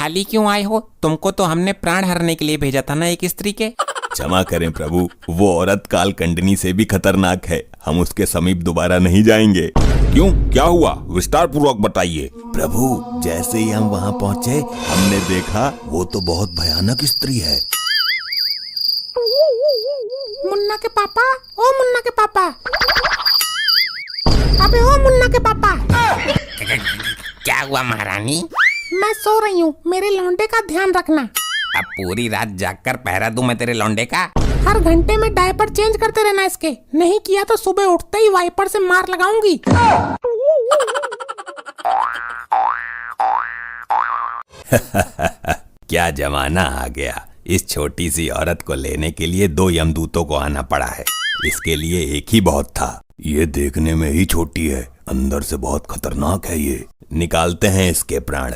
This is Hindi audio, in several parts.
खाली क्यों आए हो? तुमको तो हमने प्राण हरने के लिए भेजा था ना एक स्त्री के। क्षमा करें प्रभु, वो औरत कालकंडनी से भी खतरनाक है, हम उसके समीप दोबारा नहीं जाएंगे। क्यों, क्या हुआ? विस्तार पूर्वक बताइए। प्रभु, जैसे ही हम वहाँ पहुँचे हमने देखा वो तो बहुत भयानक स्त्री है। मुन्ना के पापा, ओ मुन्ना के पापा, अबे ओ मुन्ना के पापा। क्या हुआ महारानी? मैं सो रही हूँ, मेरे लौंडे का ध्यान रखना। अब पूरी रात जागकर पहरा दूं मैं तेरे लौंडे का? हर घंटे में डायपर चेंज करते रहना इसके, नहीं किया तो सुबह उठते ही वाइपर से मार लगाऊंगी। क्या जमाना आ गया, इस छोटी सी औरत को लेने के लिए 2 यमदूतों को आना पड़ा है। इसके लिए एक ही बहुत था। ये देखने में ही छोटी है, अंदर से बहुत खतरनाक है। ये निकालते हैं इसके प्राण,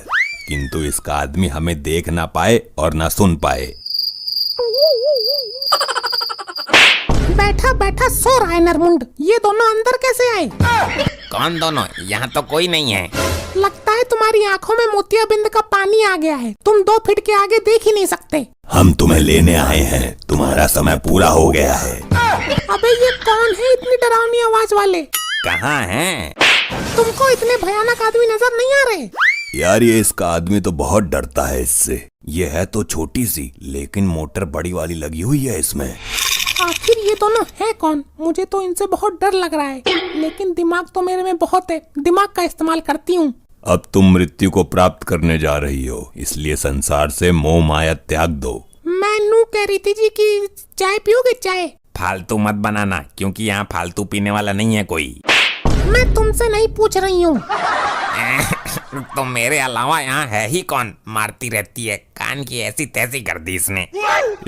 किंतु इसका आदमी हमें देख ना पाए और ना सुन पाए। बैठा बैठा सो रहा है नरमुंड, ये दोनों अंदर कैसे आए? कौन दोनों? यहाँ तो कोई नहीं है। लगता है तुम्हारी आंखों में मोतियाबिंद का पानी आ गया है, तुम 2 फीट के आगे देख ही नहीं सकते। हम तुम्हें लेने आए हैं, तुम्हारा समय पूरा हो गया है। अबे ये कौन है इतनी डरावनी आवाज वाले? कहाँ हैं? तुमको इतने भयानक आदमी नजर नहीं आ रहे? यार ये इसका आदमी तो बहुत डरता है इससे। ये है तो छोटी सी, लेकिन मोटर बड़ी वाली लगी हुई है इसमें। आखिर ये दोनों है कौन? मुझे तो इनसे बहुत डर लग रहा है, लेकिन दिमाग तो मेरे में बहुत है, दिमाग का इस्तेमाल करती हूँ। अब तुम मृत्यु को प्राप्त करने जा रही हो, इसलिए संसार से मोह माया त्याग दो। मैं नू कह रही थी जी कि चाय पियोगे? चाय? फालतू मत बनाना, क्योंकि यहाँ फालतू पीने वाला नहीं है कोई। मैं तुमसे नहीं पूछ रही हूँ। तो मेरे अलावा यहाँ है ही कौन? मारती रहती है, कान की ऐसी तैसी कर दी इसने।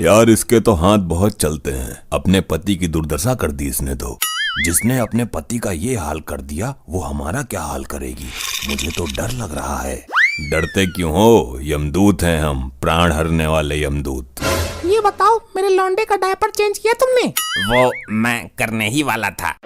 यार इसके तो हाथ बहुत चलते हैं, अपने पति की दुर्दशा कर दी इसने तो। जिसने अपने पति का ये हाल कर दिया वो हमारा क्या हाल करेगी? मुझे तो डर लग रहा है। डरते क्यों हो? यमदूत हैं हम, प्राण हरने वाले यमदूत। ये बताओ, मेरे लौंडे का डायपर चेंज किया तुमने? वो मैं करने ही वाला था।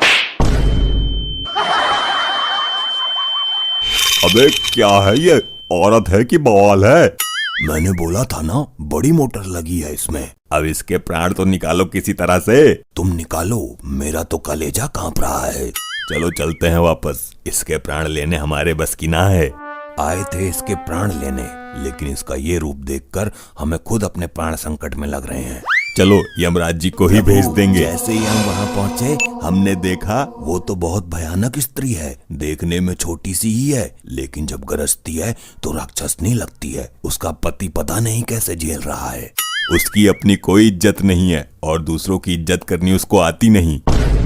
अबे क्या है ये? औरत है कि बवाल है? मैंने बोला था ना, बड़ी मोटर लगी है इसमें। अब इसके प्राण तो निकालो किसी तरह से। तुम निकालो, मेरा तो कलेजा कांप रहा है। चलो चलते हैं वापस, इसके प्राण लेने हमारे बस की ना है। आए थे इसके प्राण लेने, लेकिन इसका ये रूप देखकर हमें खुद अपने प्राण संकट में लग रहे हैं। चलो यमराज जी को ही भेज देंगे। जैसे ही हम वहाँ पहुँचे हमने देखा वो तो बहुत भयानक स्त्री है। देखने में छोटी सी ही है, लेकिन जब गरजती है तो राक्षसनी लगती है। उसका पति पता नहीं कैसे झेल रहा है। उसकी अपनी कोई इज्जत नहीं है और दूसरों की इज्जत करनी उसको आती नहीं।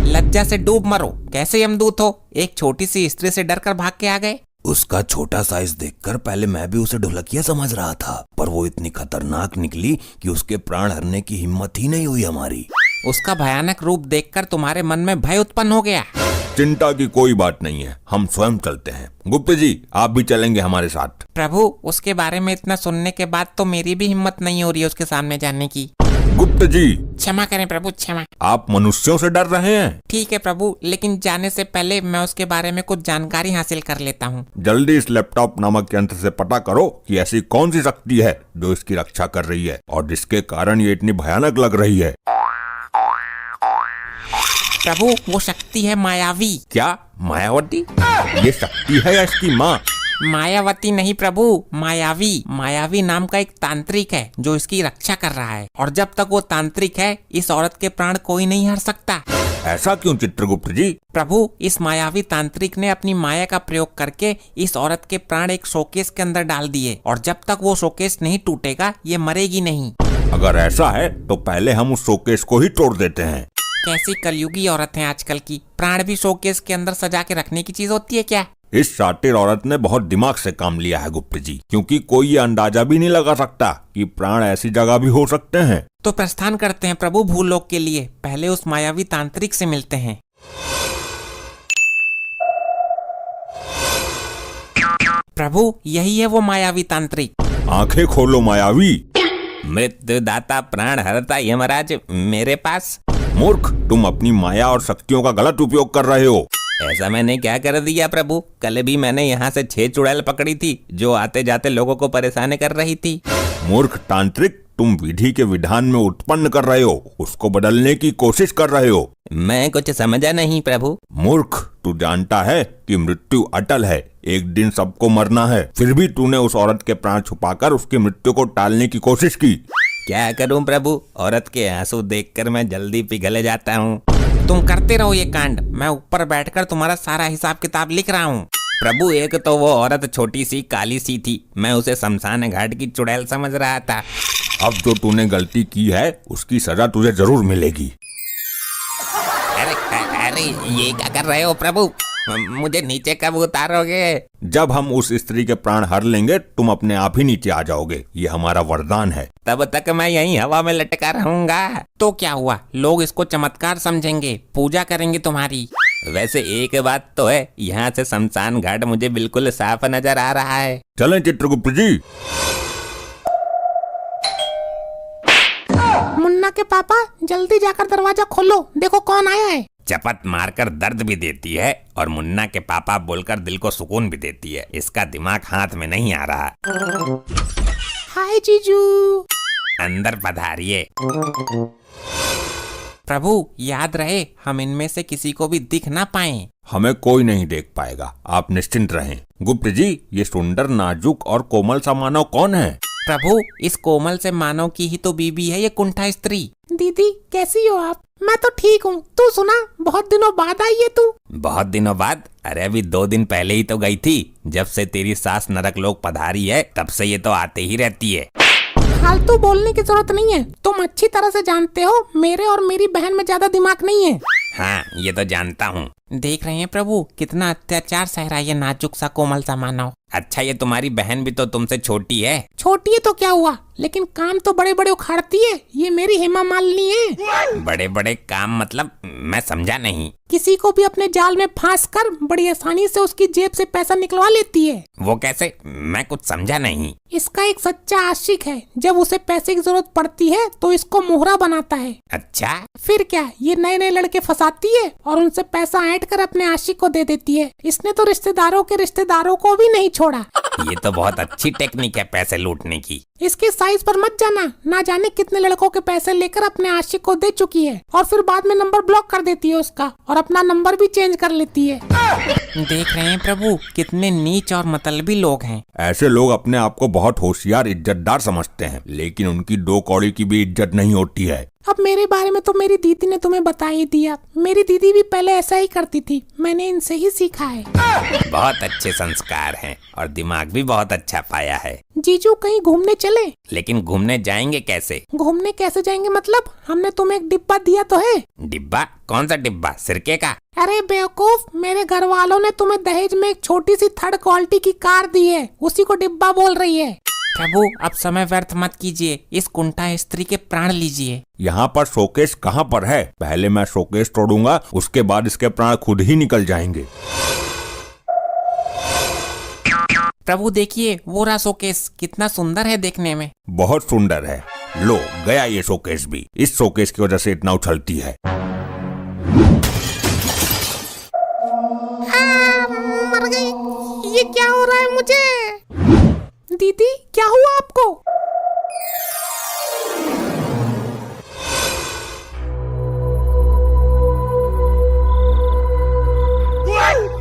लज्जा से डूब मरो, कैसे यमदूत हो? एक छोटी सी स्त्री से डरकर भाग के आ गए। उसका छोटा साइज देखकर पहले मैं भी उसे ढोलकिया समझ रहा था, पर वो इतनी खतरनाक निकली कि उसके प्राण हरने की हिम्मत ही नहीं हुई हमारी। उसका भयानक रूप देखकर तुम्हारे मन में भय उत्पन्न हो गया। चिंता की कोई बात नहीं है, हम स्वयं चलते हैं। गुप्त जी, आप भी चलेंगे हमारे साथ। प्रभु, उसके बारे में इतना सुनने के बाद तो मेरी भी हिम्मत नहीं हो रही है उसके सामने जाने की। गुप्त जी, क्षमा करें प्रभु, क्षमा। आप मनुष्यों से डर रहे हैं? ठीक है प्रभु, लेकिन जाने से पहले मैं उसके बारे में कुछ जानकारी हासिल कर लेता हूँ। जल्दी इस लैपटॉप नामक यंत्र से पता करो कि ऐसी कौन सी शक्ति है जो इसकी रक्षा कर रही है और जिसके कारण ये इतनी भयानक लग रही है। प्रभु, वो शक्ति है मायावी। क्या मायावती? ये शक्ति है या इसकी माँ? मायावती नहीं प्रभु, मायावी। मायावी नाम का एक तांत्रिक है जो इसकी रक्षा कर रहा है, और जब तक वो तांत्रिक है इस औरत के प्राण कोई नहीं हर सकता। ऐसा क्यों चित्रगुप्त जी? प्रभु, इस मायावी तांत्रिक ने अपनी माया का प्रयोग करके इस औरत के प्राण एक शोकेस के अंदर डाल दिए, और जब तक वो शोकेस नहीं टूटेगा ये मरेगी नहीं। अगर ऐसा है तो पहले हम उस शोकेस को ही तोड़ देते हैं। कैसी कलयुगी औरत है आजकल की, प्राण भी शोकेस के अंदर सजा के रखने की चीज होती है क्या? इस शातिर औरत ने बहुत दिमाग से काम लिया है गुप्त जी, क्योंकि कोई ये अंदाजा भी नहीं लगा सकता कि प्राण ऐसी जगह भी हो सकते हैं। तो प्रस्थान करते हैं प्रभु भूलोक के लिए, पहले उस मायावी तांत्रिक से मिलते हैं। प्रभु, यही है वो मायावी तांत्रिक। आंखें खोलो मायावी। मृत्युदाता प्राण हरता यमराज मेरे पास। मूर्ख, तुम अपनी माया और शक्तियों का गलत उपयोग कर रहे हो। ऐसा मैंने क्या कर दिया प्रभु? कल भी मैंने यहाँ से 6 चुड़ैल पकड़ी थी जो आते जाते लोगों को परेशान कर रही थी। मूर्ख तांत्रिक, तुम विधि के विधान में उत्पन्न कर रहे हो, उसको बदलने की कोशिश कर रहे हो। मैं कुछ समझा नहीं प्रभु। मूर्ख, तू जानता है कि मृत्यु अटल है, एक दिन सबको मरना है, फिर भी तूने उस औरत के प्राण छुपाकर उसकी मृत्यु को टालने की कोशिश की। क्या करूं प्रभु, औरत के आंसू देखकर मैं जल्दी पिघल जाता हूँ। तुम करते रहो ये कांड, मैं ऊपर बैठकर तुम्हारा सारा हिसाब किताब लिख रहा हूँ। प्रभु, एक तो वो औरत छोटी सी काली सी थी, मैं उसे शमशान घाट की चुड़ैल समझ रहा था। अब जो तूने गलती की है उसकी सजा तुझे जरूर मिलेगी। अरे अरे ये क्या कर रहे हो प्रभु? मुझे नीचे कब उतारोगे? जब हम उस स्त्री के प्राण हर लेंगे तुम अपने आप ही नीचे आ जाओगे, ये हमारा वरदान है। तब तक मैं यहीं हवा में लटका रहूंगा। तो क्या हुआ, लोग इसको चमत्कार समझेंगे, पूजा करेंगे तुम्हारी। वैसे एक बात तो है, यहाँ से शमशान घाट मुझे बिल्कुल साफ नजर आ रहा है। चलें चित्रगुप्त जी। मुन्ना के पापा, जल्दी जाकर दरवाजा खोलो, देखो कौन आया है। चपत मारकर दर्द भी देती है और मुन्ना के पापा बोलकर दिल को सुकून भी देती है। इसका दिमाग हाथ में नहीं आ रहा। हाय जीजू। अंदर पधारिए। प्रभु, याद रहे हम इनमें से किसी को भी दिख ना पाएं। हमें कोई नहीं देख पाएगा, आप निश्चिंत रहें। गुप्त जी, ये सुंदर, नाजुक और कोमल सा मानव कौन है? प्रभु, इस कोमल से मानव की ही तो बीबी है ये कुंठा स्त्री। दीदी कैसी हो आप? मैं तो ठीक हूँ, तू सुना, बहुत दिनों बाद आई है तू। बहुत दिनों बाद? अरे अभी 2 दिन पहले ही तो गई थी। जब से तेरी सास नरक लोक पधारी है तब से ये तो आते ही रहती है। फालतू बोलने की जरूरत नहीं है, तुम अच्छी तरह से जानते हो मेरे और मेरी बहन में ज्यादा दिमाग नहीं है। हाँ, ये तो जानता हूँ। देख रहे हैं प्रभु, कितना अत्याचार सह रहा है ये नाजुक सा कोमल सा मानव। अच्छा, ये तुम्हारी बहन भी तो तुमसे छोटी है। छोटी है तो क्या हुआ, लेकिन काम तो बड़े बड़े उखाड़ती है। ये मेरी हेमा मालिनी है। बड़े बड़े काम मतलब? मैं समझा नहीं। किसी को भी अपने जाल में फांस कर बड़ी आसानी से उसकी जेब से पैसा निकलवा लेती है। वो कैसे? मैं कुछ समझा नहीं। इसका एक सच्चा आशिक है, जब उसे पैसे की जरूरत पड़ती है तो इसको मोहरा बनाता है। अच्छा, फिर क्या, ये नए नए लड़के फंसाती है और उनसे पैसा ऐंठ कर अपने आशिक को दे देती है। इसने तो रिश्तेदारों के रिश्तेदारों को भी नहीं छोड़ा। ये तो बहुत अच्छी टेक्निक है पैसे लूटने की। इसके साइज पर मत जाना, ना जाने कितने लड़कों के पैसे लेकर अपने आशिक को दे चुकी है और फिर बाद में नंबर ब्लॉक कर देती है उसका और अपना नंबर भी चेंज कर लेती है। देख रहे हैं प्रभु, कितने नीच और मतलबी लोग हैं। ऐसे लोग अपने आप को बहुत होशियार, इज्जतदार समझते हैं, लेकिन उनकी 2 कौड़ी की भी इज्जत नहीं होती है। अब मेरे बारे में तो मेरी दीदी ने तुम्हें बता ही दिया। मेरी दीदी भी पहले ऐसा ही करती थी, मैंने इनसे ही सीखा है। बहुत अच्छे संस्कार हैं और दिमाग भी बहुत अच्छा पाया है। जीजू कहीं घूमने चले? लेकिन घूमने जाएंगे कैसे? घूमने कैसे जाएंगे मतलब, हमने तुम्हें एक डिब्बा दिया तो है। डिब्बा? कौन सा डिब्बा? सिरके का? अरे बेवकूफ, मेरे घर वालों ने तुम्हें दहेज में एक छोटी सी 3rd क्वालिटी की कार दी है, उसी को डिब्बा बोल रही है। प्रभु, अब समय व्यर्थ मत कीजिए, इस कुंठा स्त्री के प्राण लीजिए। यहाँ पर शोकेश कहाँ पर है? पहले मैं शोकेश तोड़ूंगा, उसके बाद इसके प्राण खुद ही निकल जाएंगे। प्रभु देखिए, वो रहा शोकेस, कितना सुंदर है देखने में। बहुत सुंदर है। लो, गया ये शोकेश भी। इस शोकेश की वजह से इतना उछलती है। मर गई, ये क्या हो रहा है मुझे? दीदी क्या हुआ आपको?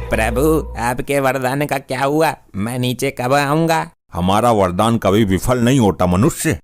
प्रभु, आपके वरदान का क्या हुआ? मैं नीचे कब आऊंगा? हमारा वरदान कभी विफल नहीं होता मनुष्य।